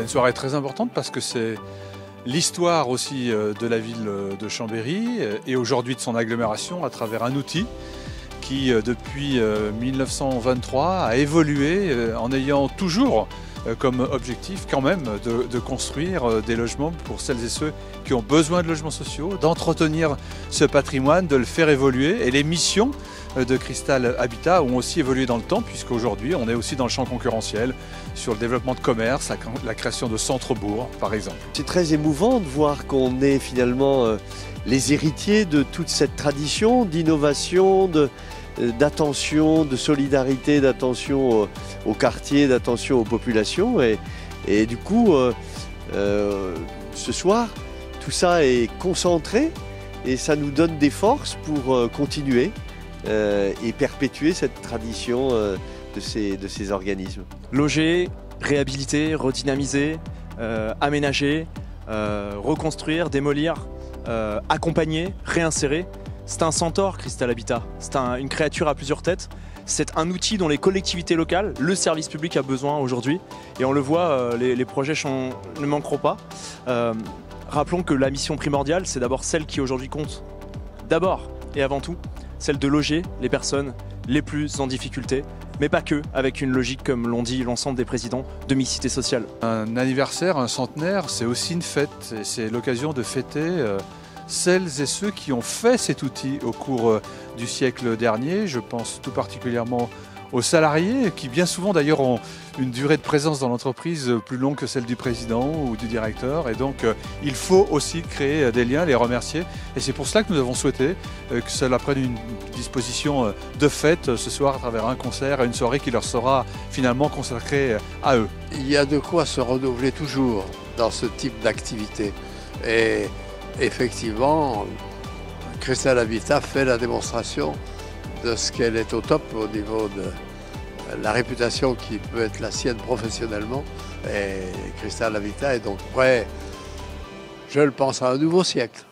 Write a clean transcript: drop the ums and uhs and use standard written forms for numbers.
une soirée très importante parce que c'est l'histoire aussi de la ville de Chambéry et aujourd'hui de son agglomération à travers un outil qui, depuis 1923, a évolué en ayant toujours comme objectif quand même de construire des logements pour celles et ceux qui ont besoin de logements sociaux, d'entretenir ce patrimoine, de le faire évoluer. Et les missions de Cristal Habitat ont aussi évolué dans le temps, puisqu'aujourd'hui on est aussi dans le champ concurrentiel, sur le développement de commerce, la création de centres-bourgs par exemple. C'est très émouvant de voir qu'on est finalement les héritiers de toute cette tradition d'innovation, d'attention, de solidarité, d'attention au quartier, d'attention aux populations. Et du coup, ce soir, tout ça est concentré et ça nous donne des forces pour continuer et perpétuer cette tradition de ces organismes. Loger, réhabiliter, redynamiser, aménager, reconstruire, démolir, accompagner, réinsérer. C'est un centaure, Cristal Habitat. C'est une créature à plusieurs têtes. C'est un outil dont les collectivités locales, le service public a besoin aujourd'hui. Et on le voit, les projets ne manqueront pas. Rappelons que la mission primordiale, c'est d'abord celle qui aujourd'hui compte. D'abord et avant tout, celle de loger les personnes les plus en difficulté, mais pas que, avec une logique, comme l'ont dit l'ensemble des présidents, de mixité sociale. Un anniversaire, un centenaire, c'est aussi une fête. Et c'est l'occasion de fêter celles et ceux qui ont fait cet outil au cours du siècle dernier. Je pense tout particulièrement aux salariés qui bien souvent d'ailleurs ont une durée de présence dans l'entreprise plus longue que celle du président ou du directeur. Et donc il faut aussi créer des liens, les remercier. Et c'est pour cela que nous avons souhaité que cela prenne une disposition de fête ce soir à travers un concert et une soirée qui leur sera finalement consacrée à eux. Il y a de quoi se renouveler toujours dans ce type d'activité. Et effectivement, Cristal Habitat fait la démonstration de ce qu'elle est au top au niveau de la réputation qui peut être la sienne professionnellement. Et Cristal Habitat est donc prêt, je le pense, à un nouveau siècle.